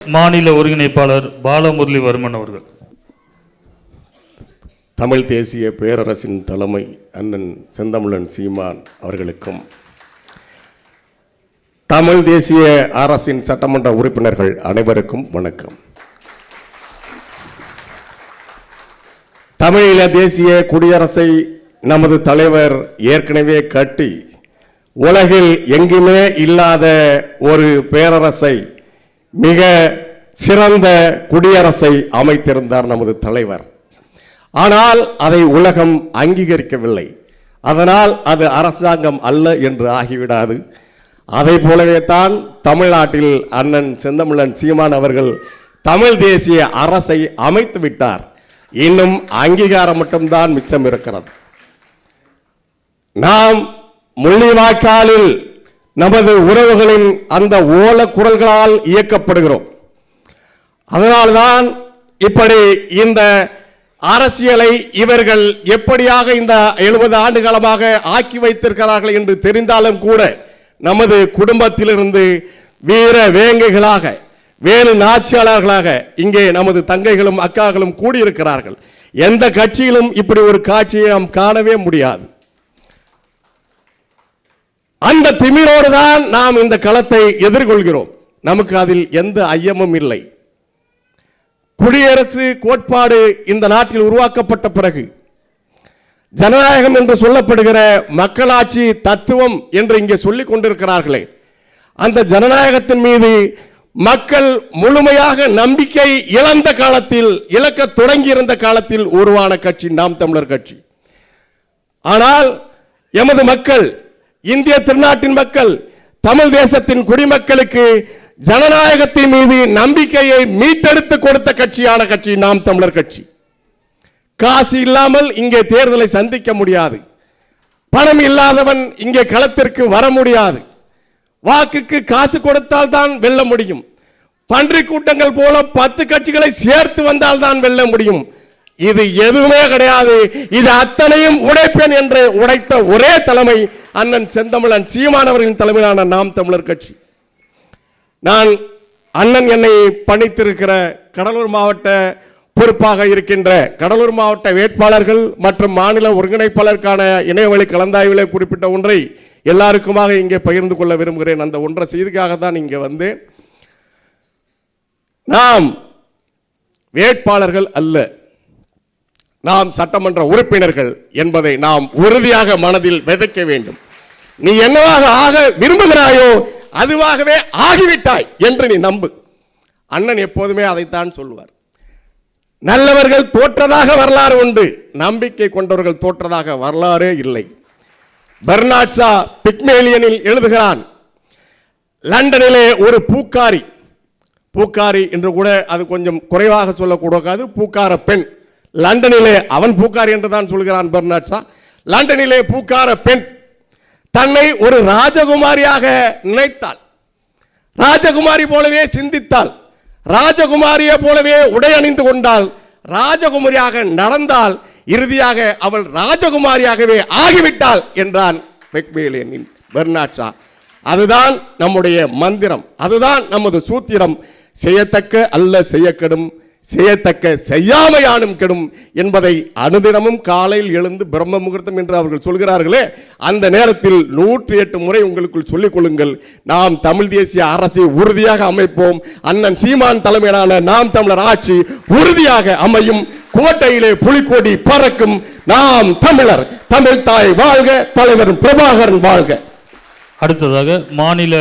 மாநில ஒருங்கிணைப்பாளர் பாலமுரளிவர்மன் அவர்கள். தமிழ் தேசிய பேரரசின் தலைமை அண்ணன் செந்தமிழன் சீமான் அவர்களுக்கும், தமிழ் தேசிய அரசின் சட்டமன்ற உறுப்பினர்கள் அனைவருக்கும் வணக்கம். தமிழீழ தேசிய குடியரசை நமது தலைவர் ஏற்கனவே கட்டி உலகில் எங்குமே இல்லாத ஒரு பேரரசை, மிக சிறந்த குடியரசை அமைத்திருந்தார் நமது தலைவர். ஆனால் அதை உலகம் அங்கீகரிக்கவில்லை. அதனால் அது அரசாங்கம் அல்ல என்று ஆகிவிடாது. அதை போலவே தான் தமிழ்நாட்டில் அண்ணன் செந்தமிழன் சீமான் அவர்கள் தமிழ் தேசிய அரசை அமைத்து விட்டார். இன்னும் அங்கீகாரம் மட்டும்தான் மிச்சம் இருக்கிறது. நாம் முள்ளிவாய்க்காலில் நமது உறவுகளின் அந்த ஓல குரல்களால் இயக்கப்படுகிறோம். அதனால்தான் இப்படி இந்த அரசியலை இவர்கள் எப்படியாக இந்த 70 ஆண்டு காலமாக ஆக்கி வைத்திருக்கிறார்கள் என்று தெரிந்தாலும் கூட, நமது குடும்பத்திலிருந்து வீர வேங்கைகளாக, வேலு நாச்சியாளர்களாக இங்கே நமது தங்கைகளும் அக்காக்களும் கூடியிருக்கிறார்கள். எந்த கட்சியிலும் இப்படி ஒரு காட்சியை நாம் காணவே முடியாது. அந்த திமிரோடு தான் நாம் இந்த களத்தை எதிர்கொள்கிறோம். நமக்கு அதில் எந்த ஐயமும் இல்லை. குடியரசு கோட்பாடு இந்த நாட்டில் உருவாக்கப்பட்ட பிறகு, ஜனநாயகம் என்று சொல்லப்படுகிற மக்களாட்சி தத்துவம் என்று இங்கே சொல்லிக் கொண்டிருக்கிறார்களே, அந்த ஜனநாயகத்தின் மீது மக்கள் முழுமையாக நம்பிக்கை இழந்த காலத்தில், இழக்க தொடங்கியிருந்த காலத்தில் உருவான கட்சி நாம் தமிழர் கட்சி. ஆனால் எமது மக்கள், இந்திய திருநாட்டின் மக்கள், தமிழ் தேசத்தின் குடிமக்களுக்கு ஜனநாயகத்தின் மீது நம்பிக்கையை மீட்டெடுத்து கொடுத்த கட்சியான கட்சி நாம் தமிழர் கட்சி. காசு இல்லாமல் இங்கே தேர்தலை சந்திக்க முடியாது. பணம் இல்லாதவன் இங்கே களத்திற்கு வர முடியாது. வாக்குக்கு காசு கொடுத்தால் தான் வெல்ல முடியும். பன்றி கூட்டங்கள் போல 10 கட்சிகளை சேர்த்து வந்தால் தான் வெல்ல முடியும். இது எதுவுமே கிடையாது. இது அத்தனையும் உடைப்பேன் என்று உடைத்த ஒரே தலைமை அண்ணன் செந்தமிழன் சீமான் அவர்களின் தலைமையிலான நாம் தமிழர் கட்சி. நான் அண்ணன் என்னை பணித்திருக்கிற கடலூர் மாவட்ட பொறுப்பாக இருக்கின்ற கடலூர் மாவட்ட வேட்பாளர்கள் மற்றும் மாநில ஒருங்கிணைப்பாளருக்கான இணையவழி கலந்தாய்விலே குறிப்பிட்ட ஒன்றை எல்லாருக்குமாக இங்கே பகிர்ந்து கொள்ள விரும்புகிறேன். அந்த ஒன்றை செய்திக்காக தான் இங்கே வந்தேன். நாம் வேட்பாளர்கள் அல்ல, நாம் சட்டமன்ற உறுப்பினர்கள் என்பதை நாம் உறுதியாக மனதில் விதைக்க வேண்டும். நீ என்னவாக ஆக விரும்புகிறாயோ அதுவாகவே ஆகிவிட்டாய் என்று நீ நம்பு. அண்ணன் எப்போதுமே அதைத்தான் சொல்வார். நல்லவர்கள் தோற்றதாக வரலாறு உண்டு, நம்பிக்கை கொண்டவர்கள் தோற்றதாக வரலாறே இல்லை. பெர்னாட் ஷா பிக்மேலியனில் எழுதுகிறான், லண்டனிலே ஒரு பூக்காரி, பூக்காரி என்று கூட அது கொஞ்சம் குறைவாக சொல்லக்கூடாது, பூக்கார பெண். லண்டனிலே அவன் பூக்காரி என்று தான் சொல்கிறான் பெர்னாட் ஷா. லண்டனிலே பூக்கார பெண் தன்னை ஒரு ராஜகுமாரியாக நினைத்தாள். ராஜகுமாரி போலவே சிந்தித்தாள். ராஜகுமாரியை போலவே உடை அணிந்து கொண்டாள். ராஜகுமாரியாக நடந்தால் இறுதியாக அவள் ராஜகுமாரியாகவே ஆகிவிட்டாள் என்றான் பெக்மேலியனின் பெர்னாட் ஷா. அதுதான் நம்முடைய மந்திரம், அதுதான் நமது சூத்திரம். செய்யத்தக்க அல்ல செய்யக்கெடும், செய்யத்தக்க செய்யாமையானும் கெடும் என்பதை அனுதினமும் காலையில் எழுந்து பிரம்ம முகூர்த்தம் என்று அவர்கள் சொல்கிறார்களே, அந்த நேரத்தில் 108 முறை உங்களுக்குள் சொல்லிக் கொள்ளுங்கள். நாம் தமிழ் தேசிய அரசை உறுதியாக அமைப்போம். அண்ணன் சீமான் தலைமையிலான நாம் தமிழர் ஆட்சி உறுதியாக அமையும். கோட்டையிலே புலிக்கொடி பறக்கும். நாம் தமிழர், தமிழ் தாய் வாழ்க, தலைவர் பிரபாகரன் வாழ்க. அடுத்ததாக மாநில